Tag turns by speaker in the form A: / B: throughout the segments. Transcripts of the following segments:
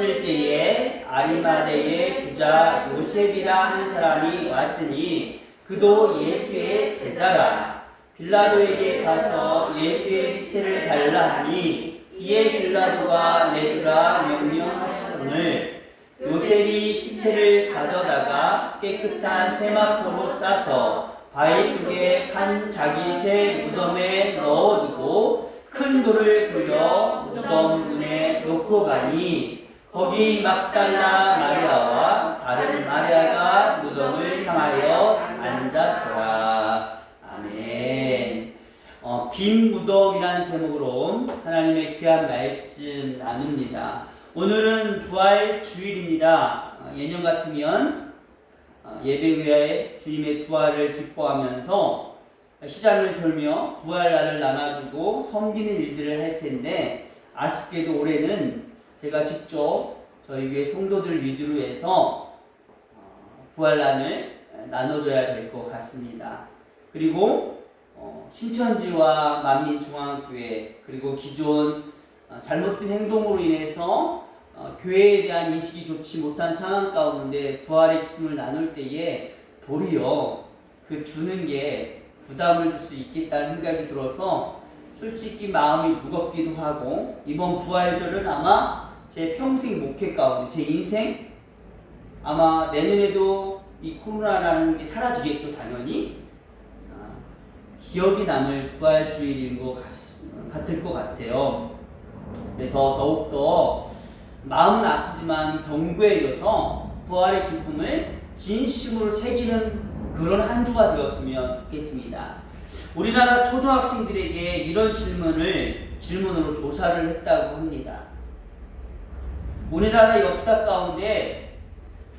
A: 있을 때에 아리마대의 부자 요셉이라 하는 사람이 왔으니 그도 예수의 제자라. 빌라도에게 가서 예수의 시체를 달라 하니 이에 빌라도가 내주라 명령하시거늘 요셉이 시체를 가져다가 깨끗한 세마포로 싸서 바위 속에 판 자기 새 무덤에 넣어두고 큰 돌을 굴려 무덤 문에 놓고 가니 거기 막달라 마리아와 다른 마리아가 무덤을 향하여 앉았더라. 아멘. 빈 무덤이라는 제목으로 하나님의 귀한 말씀 나눕니다. 오늘은 부활 주일입니다. 예년 같으면 예배 후에 주님의 부활을 기뻐하면서 시장을 돌며 부활날을 나눠주고 섬기는 일들을 할 텐데, 아쉽게도 올해는 제가 직접 저희 교회 성도들 위주로 해서 부활날을 나눠줘야 될 것 같습니다. 그리고 신천지와 만민중앙교회, 그리고 기존 잘못된 행동으로 인해서 교회에 대한 인식이 좋지 못한 상황 가운데 부활의 기쁨을 나눌 때에 도리어 그 주는 게 부담을 줄 수 있겠다는 생각이 들어서 솔직히 마음이 무겁기도 하고, 이번 부활절은 아마 제 평생 목회 가운데, 제 인생 아마 내년에도 이 코로나라는 게 사라지겠죠, 당연히. 기억이 남을 부활주일인 것 같을 것 같아요. 그래서 더욱더 마음은 아프지만 경고에 이어서 부활의 기쁨을 진심으로 새기는 그런 한 주가 되었으면 좋겠습니다. 우리나라 초등학생들에게 이런 질문으로 조사를 했다고 합니다. 우리나라 역사 가운데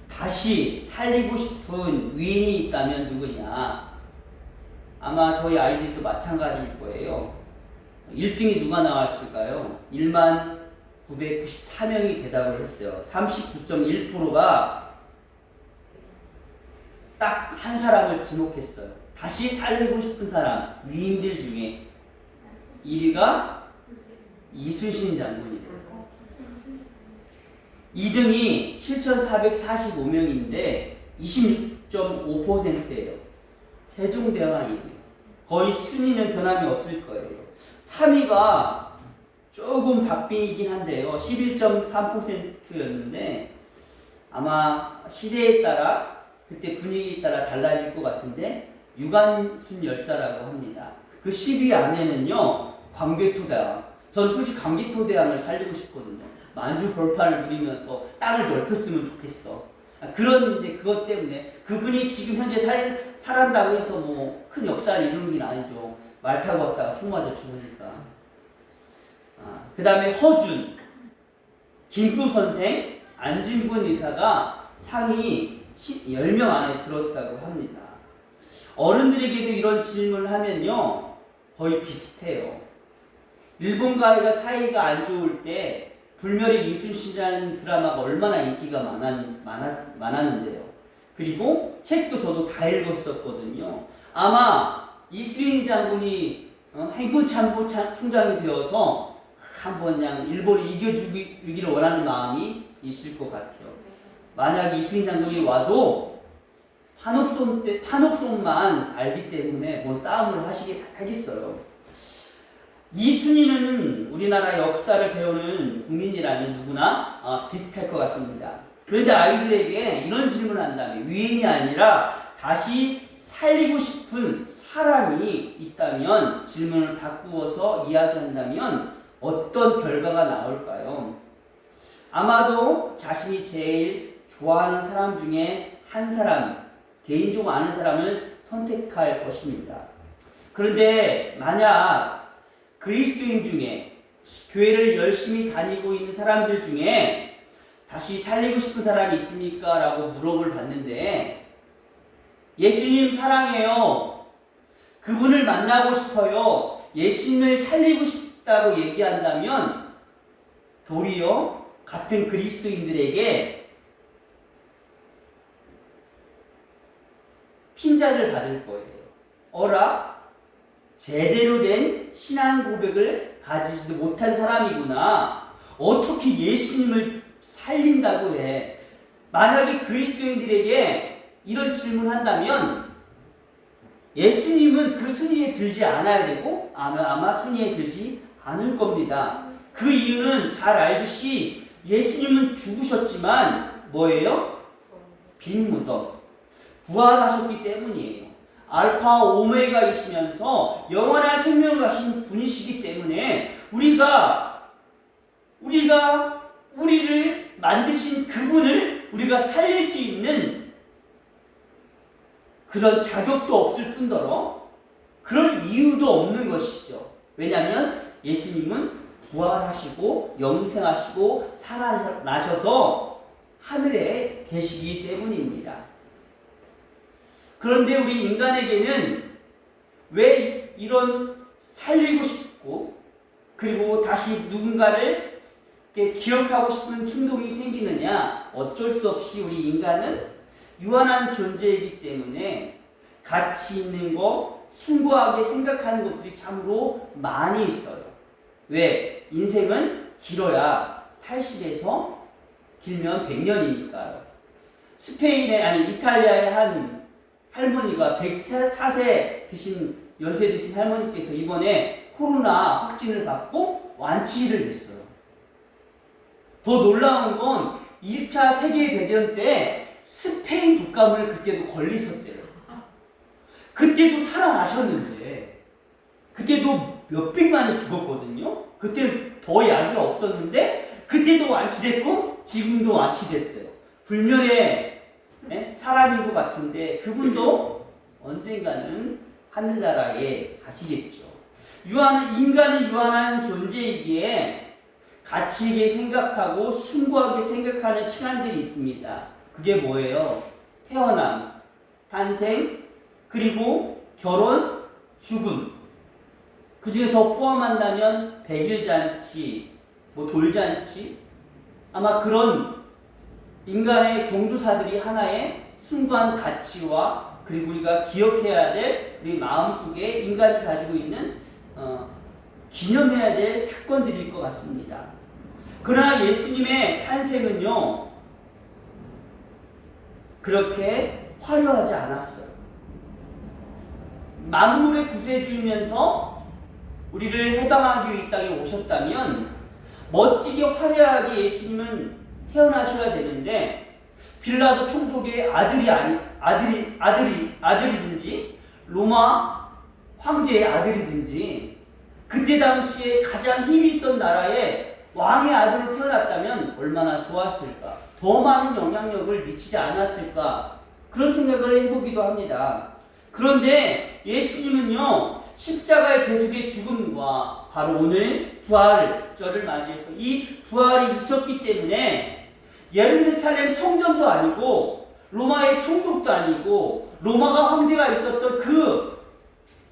A: 다시 살리고 싶은 위인이 있다면 누구냐? 아마 저희 아이들도 마찬가지일 거예요. 1등이 누가 나왔을까요? 1만 994명이 대답을 했어요. 39.1%가 딱 한 사람을 지목했어요. 다시 살리고 싶은 사람, 위인들 중에 1위가 이순신 장군이래요. 2등이 7,445명인데 26.5%예요. 세종대왕이에요. 거의 순위는 변함이 없을 거예요. 3위가 조금 박빙이긴 한데요. 11.3%였는데 아마 시대에 따라, 그때 분위기에 따라 달라질 것 같은데 유관순 열사라고 합니다. 그 10위 안에는요, 광개토대왕. 저는 솔직히 광개토대왕을 살리고 싶거든요. 만주 벌판을 누리면서 땅을 넓혔으면 좋겠어. 그런 이제 그것 때문에 그분이 지금 현재 살았다고 해서 뭐 큰 역사를 이루는 게 아니죠. 말 타고 왔다가 총 맞아 죽으니까. 그 다음에 허준, 김구 선생, 안진근 의사가 상위 10명 안에 들었다고 합니다. 어른들에게도 이런 질문을 하면요, 거의 비슷해요. 일본과의 사이가 안 좋을 때 불멸의 이순신이라는 드라마가 얼마나 인기가 많았는데요. 그리고 책도 저도 다 읽었었거든요. 아마 이순신 장군이 해군 참모 총장이 되어서 한번 그냥 일본을 이겨주기를 원하는 마음이 있을 것 같아요. 만약 이순신 장군이 와도 판옥손만 알기 때문에 뭐 싸움을 하겠어요. 이순신은 우리나라 역사를 배우는 국민이라면 누구나 비슷할 것 같습니다. 그런데 아이들에게 이런 질문을 한다면, 위인이 아니라 다시 살리고 싶은 사람이 있다면, 질문을 바꾸어서 이야기한다면 어떤 결과가 나올까요? 아마도 자신이 제일 좋아하는 사람 중에 한 사람, 개인적으로 아는 사람을 선택할 것입니다. 그런데 만약 그리스도인 중에, 교회를 열심히 다니고 있는 사람들 중에 다시 살리고 싶은 사람이 있습니까? 라고 물어볼 봤는데, 예수님 사랑해요, 그분을 만나고 싶어요, 예수님을 살리고 싶다고 얘기한다면 도리어 같은 그리스도인들에게 핀잔을 받을 거예요. 어라? 제대로 된 신앙 고백을 가지지도 못한 사람이구나. 어떻게 예수님을 살린다고 해. 만약에 그리스도인들에게 이런 질문한다면 예수님은 그 순위에 들지 않아야 되고 아마 순위에 들지 않을 겁니다. 그 이유는 잘 알듯이 예수님은 죽으셨지만 뭐예요? 빈 무덤. 부활하셨기 때문이에요. 알파 오메가이시면서 영원한 생명을 가신 분이시기 때문에 우리를 만드신 그분을 우리가 살릴 수 있는 그런 자격도 없을 뿐더러 그럴 이유도 없는 것이죠. 왜냐하면 예수님은 부활하시고 영생하시고 살아나셔서 하늘에 계시기 때문입니다. 그런데 우리 인간에게는 왜 이런 살리고 싶고 그리고 다시 누군가를 기억하고 싶은 충동이 생기느냐? 어쩔 수 없이 우리 인간은 유한한 존재이기 때문에 가치 있는 거, 숭고하게 생각하는 것들이 참으로 많이 있어요. 왜? 인생은 길어야 80에서 길면 100년이니까요. 이탈리아의 한 할머니가 104세 연세 드신 할머니께서 이번에 코로나 확진을 받고 완치를 됐어요. 더 놀라운 건 1차 세계대전 때 스페인 독감을 그때도 걸리셨대요. 그때도 살아나셨는데 그때도 몇백만이 죽었거든요. 그때 더 약이 없었는데 그때도 완치됐고 지금도 완치됐어요. 불멸의 사람인 것 같은데 그분도 언젠가는 하늘나라에 가시겠죠. 인간은 유한한 존재이기에 가치 있게 생각하고 숭고하게 생각하는 시간들이 있습니다. 그게 뭐예요? 태어남, 탄생, 그리고 결혼, 죽음. 그 중에 더 포함한다면 백일잔치, 돌잔치. 아마 그런 인간의 경조사들이 하나의 숭고한 가치와 그리고 우리가 기억해야 될 우리 마음속에 인간이 가지고 있는 기념해야 될 사건들일 것 같습니다. 그러나 예수님의 탄생은요 그렇게 화려하지 않았어요. 만물의 구세주이면서 우리를 해방하기 위해 이 땅에 오셨다면 멋지게 화려하게 예수님은 태어나셔야 되는데 빌라도 총독의 아들이든지 로마 황제의 아들이든지 그때 당시에 가장 힘이 있었던 나라에 왕의 아들로 태어났다면 얼마나 좋았을까? 더 많은 영향력을 미치지 않았을까? 그런 생각을 해보기도 합니다. 그런데 예수님은요 십자가의 대속의 죽음과 바로 오늘 부활절을 맞이해서 이 부활이 있었기 때문에 예루살렘 성전도 아니고 로마의 총독도 아니고 로마가 황제가 있었던 그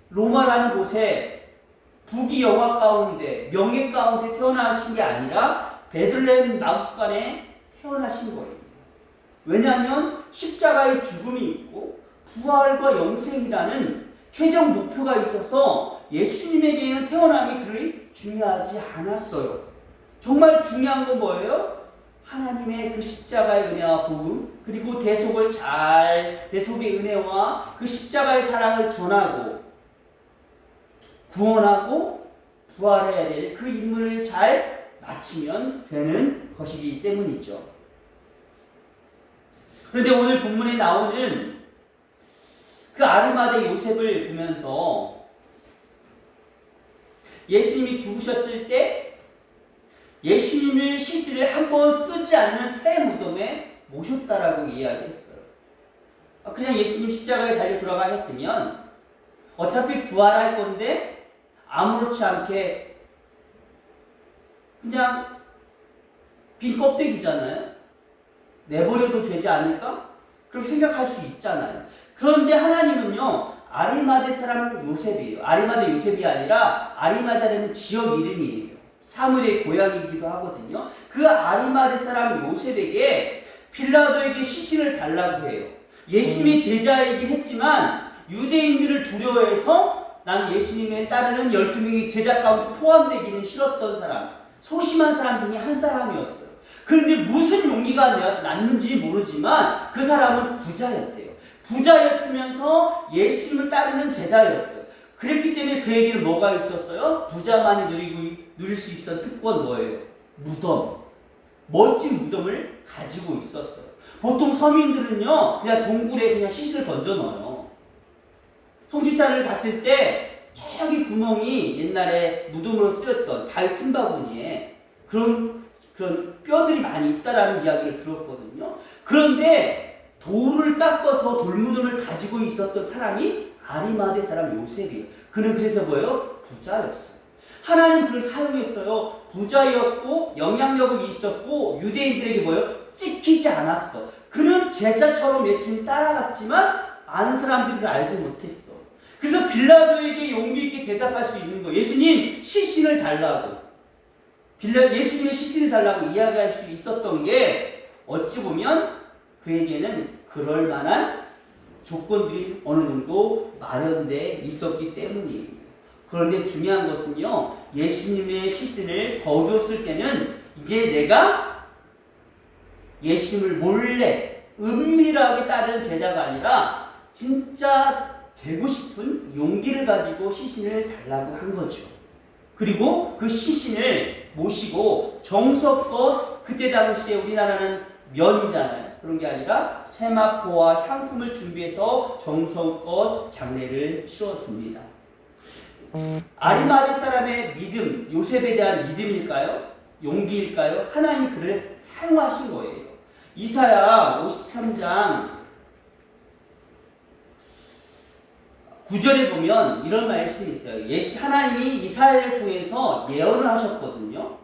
A: 로마라는 곳에 부귀 영화 가운데 명예 가운데 태어나신 게 아니라 베들레헴 마구간에 태어나신 거예요. 왜냐하면 십자가의 죽음이 있고 부활과 영생이라는 최종 목표가 있어서 예수님에게는 태어남이 그리 중요하지 않았어요. 정말 중요한 건 뭐예요? 하나님의 그 십자가의 은혜와 복음 그리고 대속의 은혜와 그 십자가의 사랑을 전하고 구원하고 부활해야 될 그 임무를 잘 마치면 되는 것이기 때문이죠. 그런데 오늘 본문에 나오는 그 아르마대 요셉을 보면서 예수님이 죽으셨을 때 예수님의 시신을 한 번 쓰지 않는 새 무덤에 모셨다라고 이야기했어요. 그냥 예수님 십자가에 달려 돌아가셨으면 어차피 부활할 건데 아무렇지 않게 그냥 빈 껍데기잖아요. 내버려도 되지 않을까? 그렇게 생각할 수 있잖아요. 그런데 하나님은요 아리마대 사람 요셉이에요. 아리마대 요셉이 아니라 아리마다라는 지역 이름이에요. 사무엘의 고향이기도 하거든요. 그 아리마대 사람 요셉에게 빌라도에게 시신을 달라고 해요. 예수님의 제자이긴 했지만 유대인들을 두려워해서 난 예수님에 따르는 12명의 제자 가운데 포함되기는 싫었던 사람, 소심한 사람 중에 한 사람이었어요. 그런데 무슨 용기가 났는지 모르지만 그 사람은 부자였대요. 부자였으면서 예수님을 따르는 제자였어요. 그랬기 때문에 그에게는 뭐가 있었어요? 부자만이 누릴 수 있었던 특권 뭐예요? 무덤. 멋진 무덤을 가지고 있었어요. 보통 서민들은요, 그냥 동굴에 그냥 시신을 던져 넣어요. 성지사를 갔을 때 저기 구멍이 옛날에 무덤으로 쓰였던 달 틈바구니에 그런 뼈들이 많이 있다라는 이야기를 들었거든요. 그런데 돌을 깎아서 돌무덤을 가지고 있었던 사람이 아리마대 사람 요셉이에요. 그는 그래서 뭐예요? 부자였어요. 하나님 그를 사용했어요. 부자였고 영향력이 있었고 유대인들에게 뭐예요? 찍히지 않았어. 그는 제자처럼 예수님 따라갔지만 아는 사람들이 그를 알지 못했어. 그래서 빌라도에게 용기 있게 대답할 수 있는 거예요. 예수님 시신을 달라고. 예수님의 시신을 달라고 이야기할 수 있었던 게 어찌 보면 그에게는 그럴 만한 조건들이 어느 정도 마련돼 있었기 때문이에요. 그런데 중요한 것은요, 예수님의 시신을 거두었을 때는 이제 내가 예수님을 몰래 은밀하게 따르는 제자가 아니라 진짜 되고 싶은 용기를 가지고 시신을 달라고 한 거죠. 그리고 그 시신을 모시고 정성껏, 그때 당시에 우리나라는 면이잖아요. 그런 게 아니라 세마포와 향품을 준비해서 정성껏 장례를 치러줍니다. 아리마대 사람의 믿음, 요셉에 대한 믿음일까요? 용기일까요? 하나님이 그를 사용하신 거예요. 이사야 53장 9절에 보면 이런 말씀이 있어요. 하나님이 이사야를 통해서 예언을 하셨거든요.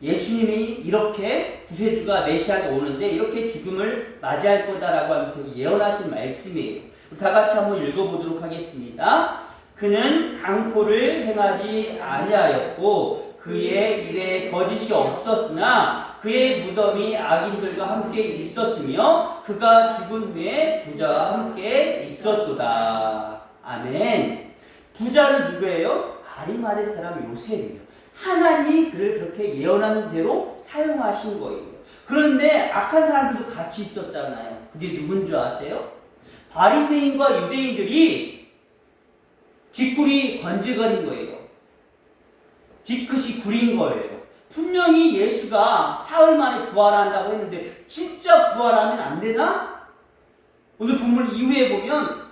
A: 예수님이 이렇게 구세주가 메시아가 오는데 이렇게 죽음을 맞이할 거다라고 하면서 예언하신 말씀이에요. 다 같이 한번 읽어보도록 하겠습니다. 그는 강포를 행하지 아니하였고 그의 입에 거짓이 없었으나 그의 무덤이 악인들과 함께 있었으며 그가 죽은 후에 부자와 함께 있었도다. 아멘. 부자는 누구예요? 아리마대 사람 요셉이에요. 하나님이 그를 그렇게 예언한 대로 사용하신 거예요. 그런데 악한 사람들도 같이 있었잖아요. 그게 누군 줄 아세요? 바리새인과 유대인들이 뒷골이 건질거린 거예요. 뒤끝이 구린 거예요. 분명히 예수가 사흘 만에 부활한다고 했는데 진짜 부활하면 안 되나? 오늘 본문 이후에 보면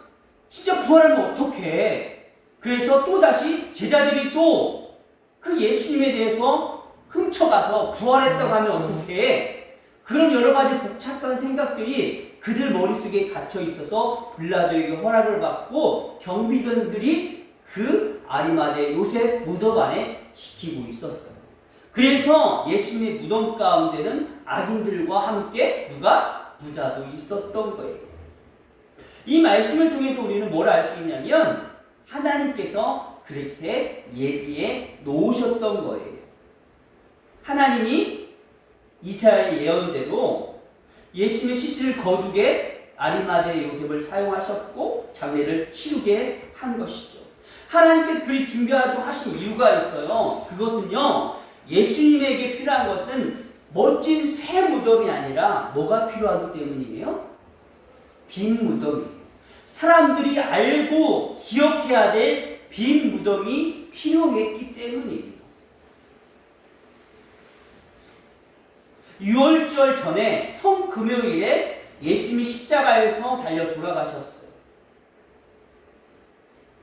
A: 진짜 부활하면 어떡해? 그래서 또다시 제자들이 또 그 예수님에 대해서 훔쳐가서 부활했다고 하면 어떡해? 그런 여러 가지 복잡한 생각들이 그들 머릿속에 갇혀 있어서 빌라도에게 허락을 받고 경비병들이 그 아리마대 요셉 무덤 안에 지키고 있었어요. 그래서 예수님의 무덤 가운데는 악인들과 함께 누가? 부자도 있었던 거예요. 이 말씀을 통해서 우리는 뭘 알 수 있냐면 하나님께서 그렇게 예비해 놓으셨던 거예요. 하나님이 이사야의 예언대로 예수님의 시신을 거두게 아리마대 요셉을 사용하셨고 장례를 치르게 한 것이죠. 하나님께서 그리 준비하도록 하신 이유가 있어요. 그것은요, 예수님에게 필요한 것은 멋진 새 무덤이 아니라 뭐가 필요하기 때문이에요? 빈 무덤이에요. 사람들이 알고 기억해야 될 빈 무덤이 필요했기 때문이에요. 유월절 전에 성금요일에 예수님이 십자가에서 달려 돌아가셨어요.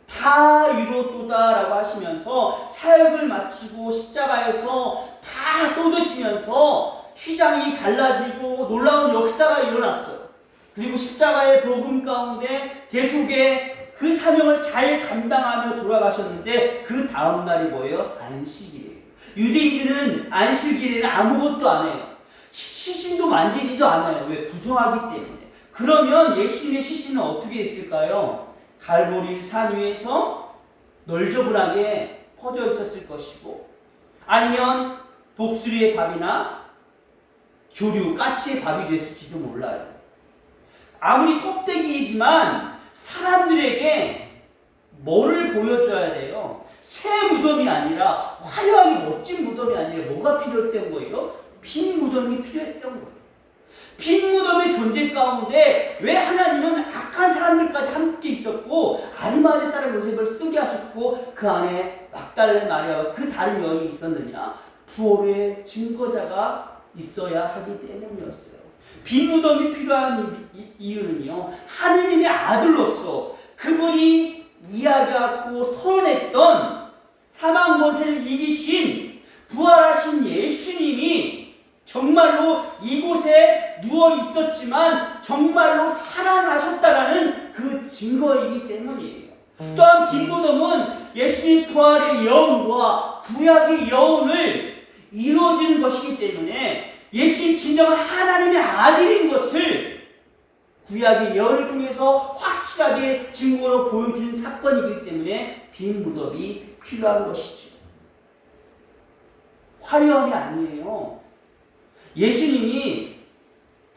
A: 다 이루었도다라고 하시면서 사역을 마치고 십자가에서 다 쏟으시면서 휘장이 갈라지고 놀라운 역사가 일어났어요. 그리고 십자가의 복음 가운데 대속의 그 사명을 잘 감당하며 돌아가셨는데 그 다음 날이 뭐예요? 안식일이에요. 유대인들은 안식일에는 아무것도 안 해요. 시신도 만지지도 않아요. 왜? 부정하기 때문에. 그러면 예수님의 시신은 어떻게 했을까요? 갈보리 산 위에서 널저분하게 퍼져 있었을 것이고, 아니면 독수리의 밥이나 조류, 까치의 밥이 됐을지도 몰라요. 아무리 껍데기이지만 사람들에게 뭐를 보여줘야 돼요? 새 무덤이 아니라, 화려하게 멋진 무덤이 아니라 뭐가 필요했던 거예요? 빈 무덤이 필요했던 거예요. 빈 무덤의 존재 가운데 왜 하나님은 악한 사람들까지 함께 있었고 아리마대 사람 요셉을 쓰게 하셨고 그 안에 막달레 마리아와 그 다른 여인이 있었느냐? 부활의 증거자가 있어야 하기 때문이었어요. 빈 무덤이 필요한 이유는요, 하느님의 아들로서 그분이 이야기하고 선언했던 사망 권세를 이기신 부활하신 예수님이 정말로 이곳에 누워 있었지만 정말로 살아나셨다라는 그 증거이기 때문이에요. 또한 빈 무덤은 예수님 부활의 영과 구약의 영을 이루어지는 것이기 때문에 예수님 진정한 하나님의 아들인 것을 구약의 예언을 통해서 확실하게 증거로 보여준 사건이기 때문에 빈 무덤이 필요한 것이죠. 화려함이 아니에요. 예수님이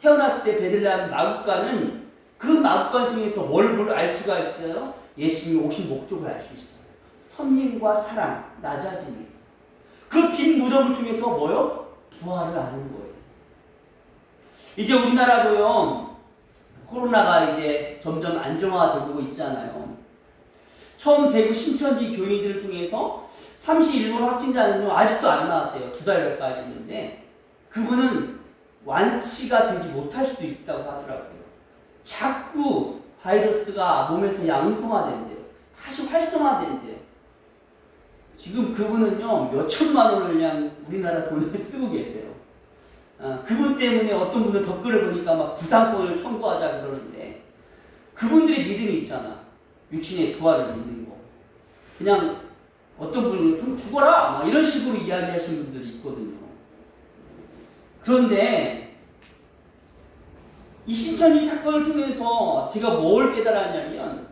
A: 태어났을 때 베들레헴 마구간은 그 마구간 통해서 뭘 알 수가 있어요? 예수님이 오신 목적을 알 수 있어요. 선민과 사랑, 낮아짐이. 그 빈 무덤을 통해서 뭐요? 부활을 아는 거예요. 이제 우리나라도요, 코로나가 이제 점점 안정화되고 있잖아요. 처음 대구 신천지 교인들을 통해서 31번 확진자는 아직도 안 나왔대요. 2달 가까이 됐는데 그분은 완치가 되지 못할 수도 있다고 하더라고요. 자꾸 바이러스가 몸에서 양성화된대요. 다시 활성화된대요. 지금 그분은요, 몇 천만 원을 그냥 우리나라 돈을 쓰고 계세요. 그분 때문에 어떤 분은 댓글을 보니까 막 구상권을 청구하자 그러는데 그분들의 믿음이 있잖아. 유친의 부활을 믿는 거. 그냥 어떤 분은 좀 죽어라 막 이런 식으로 이야기하시는 분들이 있거든요. 그런데 이 신천지 사건을 통해서 제가 뭘 깨달았냐면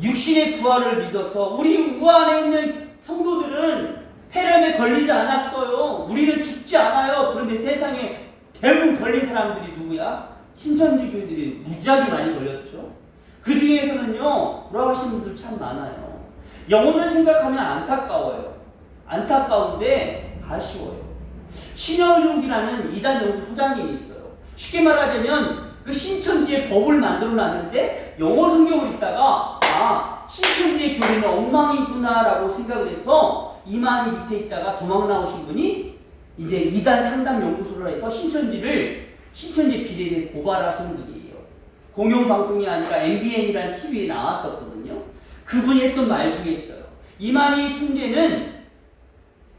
A: 육신의 부활을 믿어서 우리 우 안에 있는 성도들은 폐렴에 걸리지 않았어요. 우리는 죽지 않아요. 그런데 세상에 대부분 걸린 사람들이 누구야? 신천지 교인들이 무지하게 많이 걸렸죠. 그 중에서는요, 돌아가신 분들 참 많아요. 영혼을 생각하면 안타까워요. 안타까운데 아쉬워요. 신영육이라는 이단 연구 소장님이 있어요. 쉽게 말하자면 그 신천지의 법을 만들어 놨는데 영어 성경을 읽다가 신천지의 교리는 엉망이구나라고 생각을 해서 이만희 밑에 있다가 도망 나오신 분이 이제 이단 상담 연구소를 해서 신천지 비리에 고발하시는 분이에요. 공영방송이 아니라 MBN이라는 TV에 나왔었거든요. 그분이 했던 말 중에 있어요. 이만희 총재는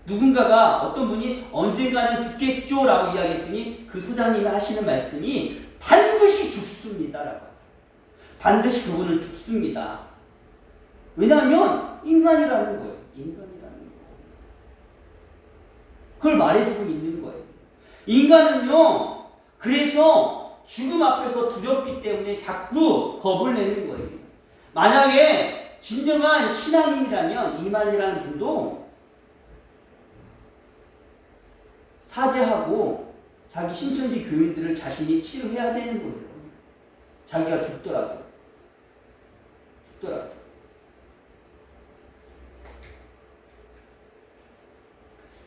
A: 누군가가 어떤 분이 언젠가는 죽겠죠 라고 이야기했더니 그 소장님이 하시는 말씀이 반드시 죽습니다 라고. 반드시 그분은 죽습니다. 왜냐하면 인간이라는 거예요. 인간이라는 거. 그걸 말해주고 있는 거예요. 인간은요, 그래서 죽음 앞에서 두렵기 때문에 자꾸 겁을 내는 거예요. 만약에 진정한 신앙인이라면 이만이라는 분도 사죄하고 자기 신천지 교인들을 자신이 치료해야 되는 거예요. 자기가 죽더라도.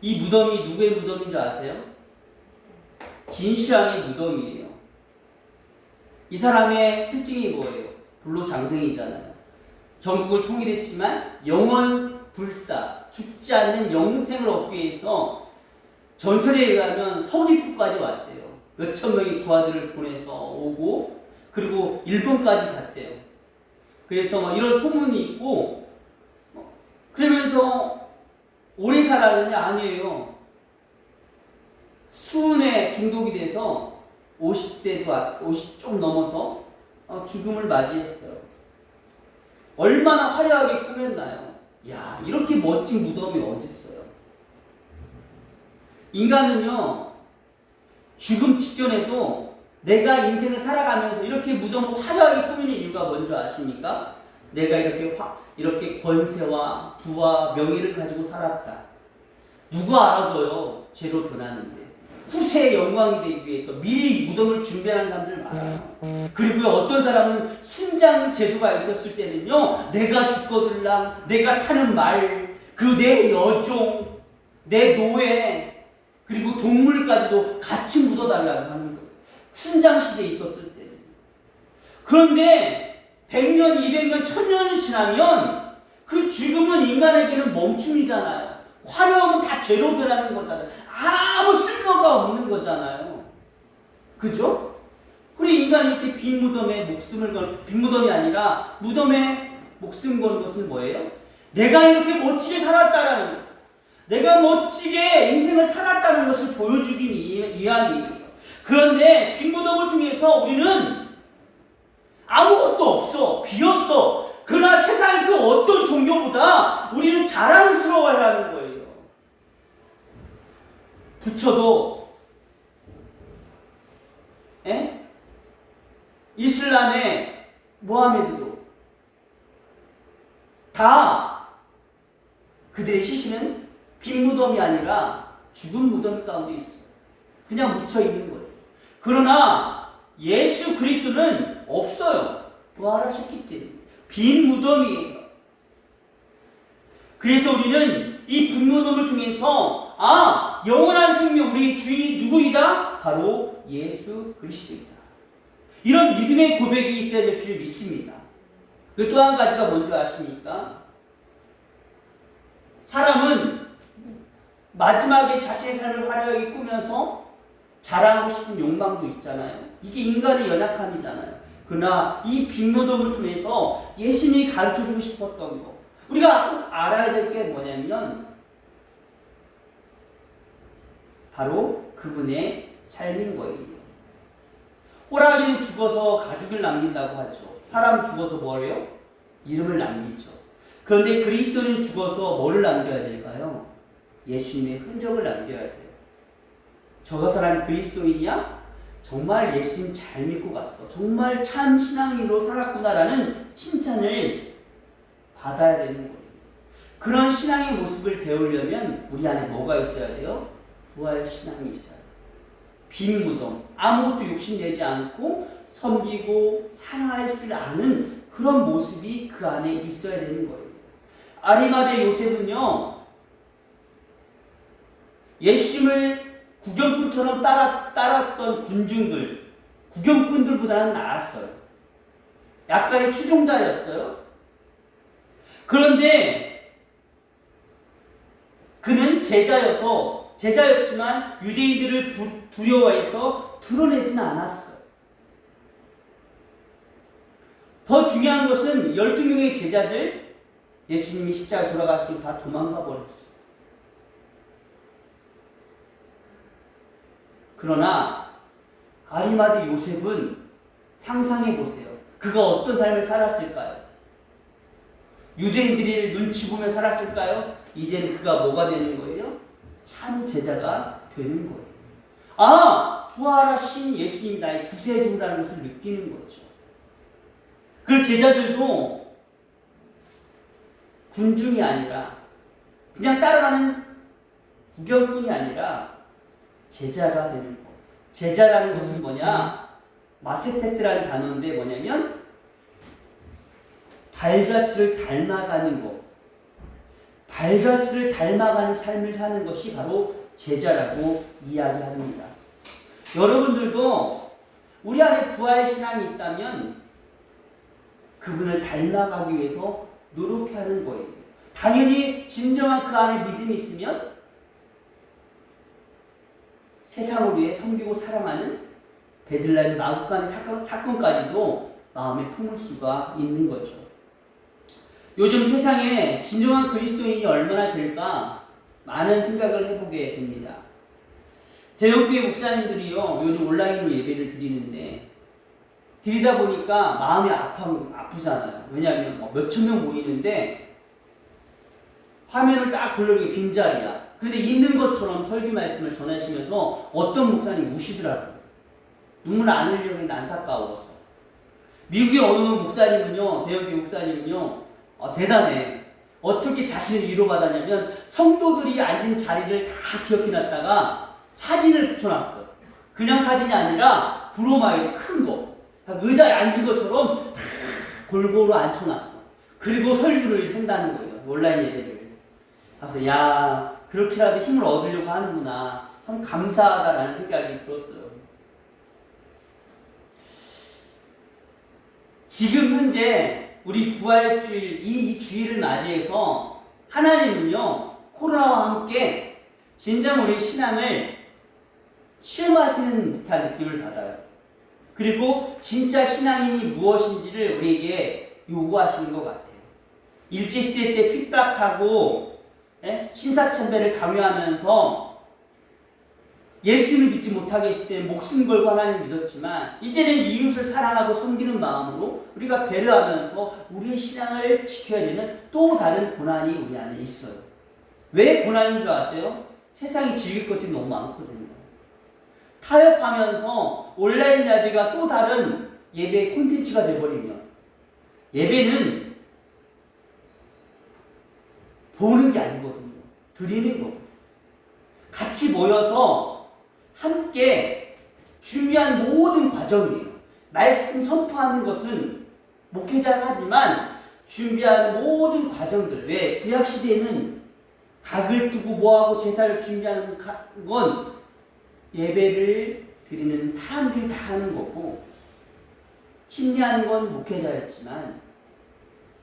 A: 이 무덤이 누구의 무덤인 줄 아세요? 진시황의 무덤이에요. 이 사람의 특징이 뭐예요? 불로장생이잖아요. 전국을 통일했지만 영원 불사, 죽지 않는 영생을 얻기 위해서 전설에 의하면 서귀포까지 왔대요. 몇천 명의 부하들을 보내서 오고 그리고 일본까지 갔대요. 그래서 이런 소문이 있고 그러면서 오래 살았느냐? 아니에요. 수은에 중독이 돼서 50 좀 넘어서 죽음을 맞이했어요. 얼마나 화려하게 꾸몄나요? 야, 이렇게 멋진 무덤이 어디 있어요? 인간은요, 죽음 직전에도 내가 인생을 살아가면서 이렇게 무덤을 화려하게 꾸미는 이유가 뭔지 아십니까? 내가 이렇게 권세와 부와 명예를 가지고 살았다. 누가 알아줘요? 죄로 변하는데. 후세의 영광이 되기 위해서 미리 무덤을 준비하는 사람들 많아요. 그리고 어떤 사람은 순장 제도가 있었을 때는요, 내가 죽거들랑 내가 타는 말, 그 내 여종, 내 노예, 그리고 동물까지도 같이 묻어달라고 하는 거예요. 순장시대에 있었을 때는. 그런데 100년, 200년, 1000년이 지나면 그 죽음은 인간에게는 멈춤이잖아요. 화려하면 다 죄로 변하는 거잖아요. 아무 쓸모가 없는 거잖아요. 그죠? 그리고 인간이 이렇게 빈 무덤에 목숨을 건, 빈 무덤이 아니라 무덤에 목숨 건 것은 뭐예요? 내가 이렇게 멋지게 살았다라는 거. 내가 멋지게 인생을 살았다는 것을 보여주기 위함이에요. 그런데 빈 무덤을 통해서 우리는 아무것도 없어. 비었어. 그러나 세상의 그 어떤 종교보다 우리는 자랑스러워야 하는 거예요. 부처도, 이슬람의 모하메드도 다 그들의 시신은 빈 무덤이 아니라 죽은 무덤 가운데 있어요. 그냥 묻혀 있는 거예요. 그러나 예수 그리스도는 없어요. 부활하셨기 때문에 빈 무덤이에요. 그래서 우리는 이 빈 무덤을 통해서 영원한 생명 우리 주인이 누구이다? 바로 예수 그리스도이다. 이런 믿음의 고백이 있어야 될 줄 믿습니다. 그리고 또 한 가지가 뭔지 아십니까? 사람은 마지막에 자신의 삶을 화려하게 꾸면서 자랑하고 싶은 욕망도 있잖아요. 이게 인간의 연약함이잖아요. 그러나 이 빈 무덤을 통해서 예수님이 가르쳐주고 싶었던 거, 우리가 꼭 알아야 될 게 뭐냐면 바로 그분의 삶인 거예요. 호랑이는 죽어서 가죽을 남긴다고 하죠. 사람 죽어서 뭐래요? 이름을 남기죠. 그런데 그리스도는 죽어서 뭐를 남겨야 될까요? 예수님의 흔적을 남겨야 돼요. 저 사람이 그리스도인이야? 정말 예수님 잘 믿고 갔어. 정말 참 신앙인으로 살았구나라는 칭찬을 받아야 되는 거예요. 그런 신앙의 모습을 배우려면 우리 안에 뭐가 있어야 돼요? 부활 신앙이 있어야 돼요. 빈 무덤, 아무것도 욕심내지 않고 섬기고 사랑하지 않은 그런 모습이 그 안에 있어야 되는 거예요. 아리마대 요셉은요, 예수님을 구경꾼처럼 따랐던 군중들, 구경꾼들보다는 나았어요. 약간의 추종자였어요. 그런데 그는 제자였지만 유대인들을 두려워해서 드러내지는 않았어요. 더 중요한 것은 12명의 제자들, 예수님이 십자가에 돌아가시고 다 도망가 버렸어요. 그러나 아리마대 요셉은 상상해 보세요. 그가 어떤 삶을 살았을까요? 유대인들이 눈치 보며 살았을까요? 이제는 그가 뭐가 되는 거예요? 참 제자가 되는 거예요. 부활하신 예수님이 나의 구세주라는 것을 느끼는 거죠. 그 제자들도 군중이 아니라 그냥 따라가는 구경꾼이 아니라 제자가 되는 거. 제자라는 것은 뭐냐? 마세테스라는 단어인데 뭐냐면 발자취를 닮아가는 것. 발자취를 닮아가는 삶을 사는 것이 바로 제자라고 이야기합니다. 여러분들도 우리 안에 부활 신앙이 있다면 그분을 닮아가기 위해서 노력하는 거예요. 당연히 진정한 그 안에 믿음이 있으면 세상을 위해 섬기고 사랑하는 베들레헴 마구간의 사건까지도 마음에 품을 수가 있는 거죠. 요즘 세상에 진정한 그리스도인이 얼마나 될까 많은 생각을 해보게 됩니다. 대형교회 목사님들이요, 요즘 온라인으로 예배를 드리는데 드리다 보니까 마음이 아프잖아요. 왜냐하면 몇천 명 모이는데 화면을 딱 돌려보니 빈자리야. 그런데 있는 것처럼 설교 말씀을 전하시면서 어떤 목사님이 우시더라고요. 눈물 안 흘리려고 했는데 안타까워서. 미국의 어느 목사님은요, 대형교회 목사님은요, 대단해. 어떻게 자신을 위로받았냐면 성도들이 앉은 자리를 다 기억해놨다가 사진을 붙여놨어. 그냥 사진이 아니라 브로마이드 큰 거. 의자에 앉은 것처럼 다 골고루 앉혀놨어. 그리고 설교를 한다는 거예요. 온라인 예배를. 그래서 그렇게라도 힘을 얻으려고 하는구나. 참 감사하다라는 생각이 들었어요. 지금 현재 우리 부활주일 이 주일을 맞이해서 하나님은요 코로나와 함께 진정 우리의 신앙을 시험하시는 듯한 느낌을 받아요. 그리고 진짜 신앙이 무엇인지를 우리에게 요구하시는 것 같아요. 일제시대 때 핍박하고 신사참배를 강요하면서 예수님을 믿지 못하게 했을 때 목숨 걸고 하나님을 믿었지만 이제는 이웃을 사랑하고 섬기는 마음으로 우리가 배려하면서 우리의 신앙을 지켜야 되는 또 다른 고난이 우리 안에 있어요. 왜 고난인 줄 아세요? 세상이 즐길 것들이 너무 많거든요. 타협하면서 온라인 예배가 또 다른 예배의 콘텐츠가 되어버리면 예배는 보는 게 아니거든요. 드리는 거거든요. 같이 모여서 함께 준비한 모든 과정이에요. 말씀 선포하는 것은 목회자가 하지만 준비한 모든 과정들. 왜? 구약시대에는 각을 두고 뭐하고 제사를 준비하는 건 예배를 드리는 사람들이 다 하는 거고 심리하는 건 목회자였지만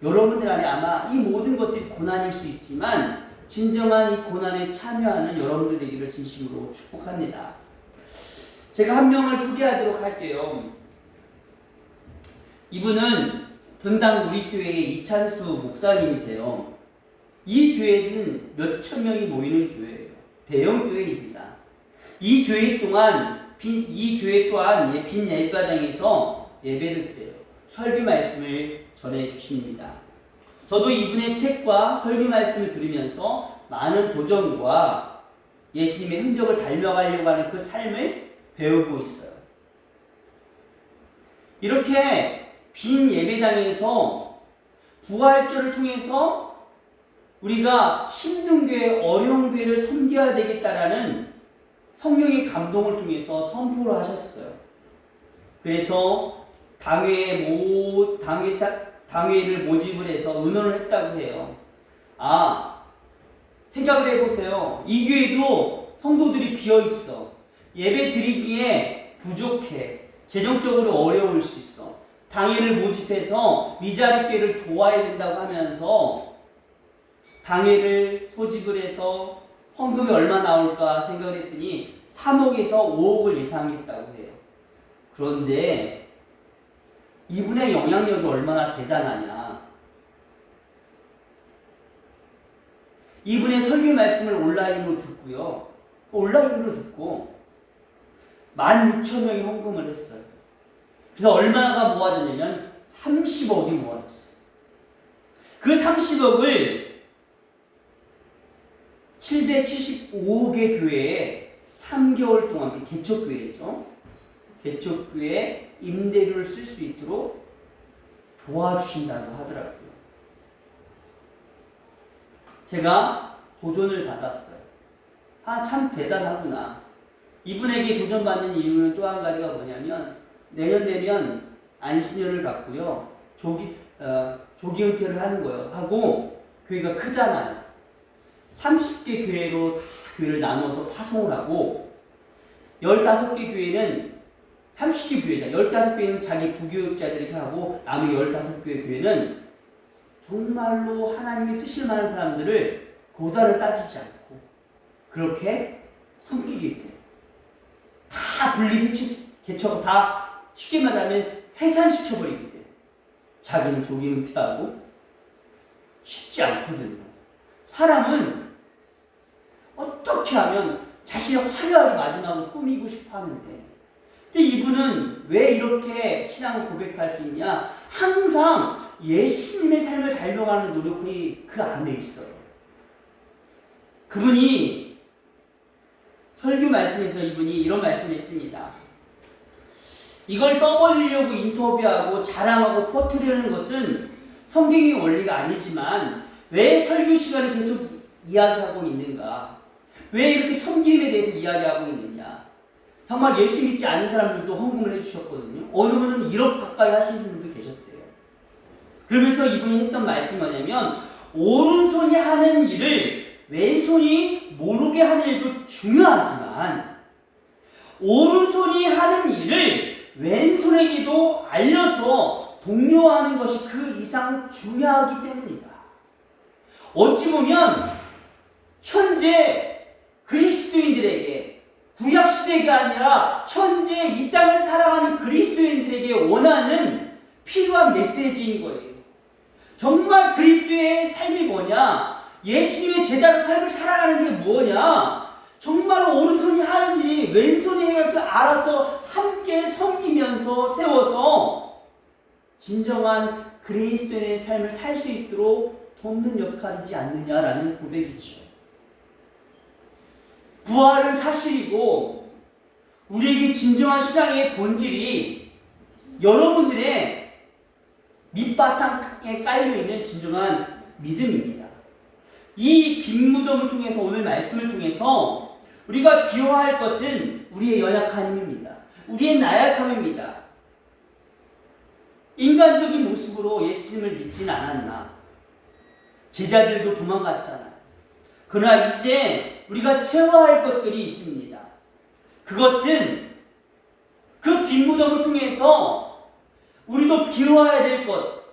A: 여러분들 안에 아마 이 모든 것들이 고난일 수 있지만 진정한 이 고난에 참여하는 여러분들 되기를 진심으로 축복합니다. 제가 한 명을 소개하도록 할게요. 이분은 분당 우리교회의 이찬수 목사님이세요. 이 교회는 몇천 명이 모이는 교회예요. 대형 교회입니다. 이 교회 또한 빈 예배당에서 예배를 드려요. 설교 말씀을 전해 주십니다. 저도 이분의 책과 설교 말씀을 들으면서 많은 도전과 예수님의 흔적을 닮아가려고 하는 그 삶을 배우고 있어요. 이렇게 빈 예배당에서 부활절을 통해서 우리가 힘든 교회, 어려운 교회를 섬겨야 되겠다라는 성령의 감동을 통해서 선포를 하셨어요. 그래서 당회를 모집을 해서 의논을 했다고 해요. 생각을 해보세요. 이 교회도 성도들이 비어있어. 예배 드리기에 부족해. 재정적으로 어려울 수 있어. 당회를 모집해서 미자립 교회를 도와야 된다고 하면서 당회를 소집을 해서 헌금이 얼마 나올까 생각을 했더니 3억에서 5억을 예상했다고 해요. 그런데 이분의 영향력이 얼마나 대단하냐. 이분의 설교 말씀을 온라인으로 듣고요. 온라인으로 듣고 16,000명이 헌금을 했어요. 그래서 얼마가 모아졌냐면 30억이 모아졌어요. 그 30억을 775개 교회에 3개월 동안 개척교회죠. 개척교회 임대료를 쓸 수 있도록 도와주신다고 하더라고요. 제가 도전을 받았어요. 참 대단하구나. 이분에게 도전받는 이유는 또 한 가지가 뭐냐면 내년 되면 안신년을 갖고요. 조기 은퇴를 하는 거예요. 하고 교회가 크잖아요. 30개 교회로 다 교회를 나눠서 파송을 하고 15개 교회는 30개 교회다. 15교회는 자기 부교육자들에게 하고 나머지 15교회 교회는 정말로 하나님이 쓰실 만한 사람들을 고다를 따지지 않고 그렇게 섬기게 돼. 다 분리 개척 다 쉽게 말하면 해산시켜버리게 돼. 자기는 조기 은퇴하고 쉽지 않거든요. 사람은 어떻게 하면 자신의 화려하게 마지막을 꾸미고 싶어 하는데 근데 이분은 왜 이렇게 신앙을 고백할 수 있냐? 항상 예수님의 삶을 닮아가는 노력이 그 안에 있어요. 그분이 설교 말씀에서 이분이 이런 말씀을 했습니다. 이걸 떠벌리려고 인터뷰하고 자랑하고 퍼뜨리는 것은 성경의 원리가 아니지만 왜 설교 시간에 계속 이야기하고 있는가? 왜 이렇게 섬김에 대해서 이야기하고 있느냐? 정말 예수 믿지 않는 사람들도 헌금을 해주셨거든요. 어느 분은 1억 가까이 하시는 분들도 계셨대요. 그러면서 이분이 했던 말씀이 뭐냐면 오른손이 하는 일을 왼손이 모르게 하는 일도 중요하지만 오른손이 하는 일을 왼손에게도 알려서 독려하는 것이 그 이상 중요하기 때문이다. 어찌 보면 현재 그리스도인들에게, 구약시대가 아니라 현재 이 땅을 살아가는 그리스도인들에게 원하는 필요한 메시지인 거예요. 정말 그리스도의 삶이 뭐냐? 예수님의 제자로 삶을 살아가는 게 뭐냐? 정말 오른손이 하는 일이 왼손이 해갈 줄 알아서 함께 섬기면서 세워서 진정한 그리스도인의 삶을 살 수 있도록 돕는 역할이지 않느냐라는 고백이죠. 부활은 사실이고 우리에게 진정한 신앙의 본질이 여러분들의 밑바탕에 깔려있는 진정한 믿음입니다. 이 빈 무덤을 통해서, 오늘 말씀을 통해서 우리가 비워할 것은 우리의 연약함입니다. 우리의 나약함입니다. 인간적인 모습으로 예수님을 믿지는 않았나. 제자들도 도망갔잖아요. 그러나 이제 우리가 채워야 할 것들이 있습니다. 그것은 그 빈 무덤을 통해서 우리도 비워야 될 것,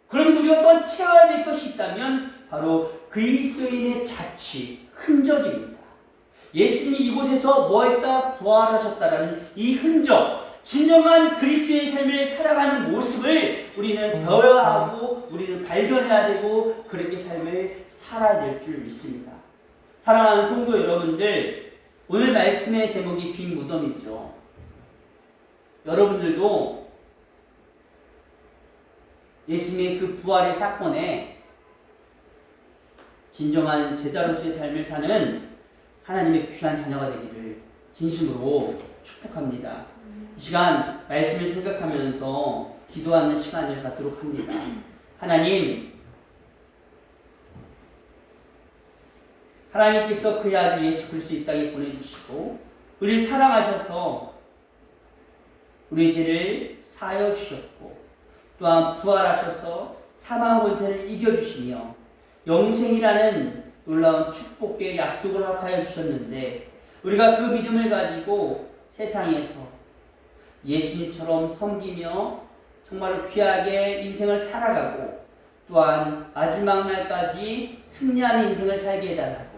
A: 그러면서 우리가 또 채워야 될 것이 있다면 바로 그리스도인의 자취, 흔적입니다. 예수님이 이곳에서 뭐 했다? 부활하셨다라는 이 흔적, 진정한 그리스도의 삶을 살아가는 모습을 우리는 배워야 하고 우리는 발견해야 되고 그렇게 삶을 살아야 될 줄 믿습니다. 사랑하는 성도 여러분들, 오늘 말씀의 제목이 빈 무덤이죠. 여러분들도 예수님의 그 부활의 사건에 진정한 제자로서의 삶을 사는 하나님의 귀한 자녀가 되기를 진심으로 축복합니다. 이 시간 말씀을 생각하면서 기도하는 시간을 갖도록 합니다. 하나님께서 그의 아들 예수 그리스도 이 땅에 보내주시고 우리를 사랑하셔서 우리의 죄를 사하여 주셨고 또한 부활하셔서 사망 권세를 이겨주시며 영생이라는 놀라운 축복의 약속을 허락하여 주셨는데 우리가 그 믿음을 가지고 세상에서 예수님처럼 섬기며 정말로 귀하게 인생을 살아가고 또한 마지막 날까지 승리하는 인생을 살게 해달라고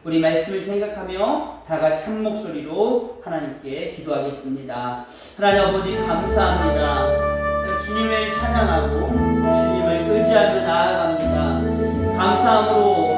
A: 우리 말씀을 생각하며 다같이 한 목소리로 하나님께 기도하겠습니다. 하나님 아버지 감사합니다. 주님을 찬양하고 주님을 의지하며 나아갑니다. 감사함으로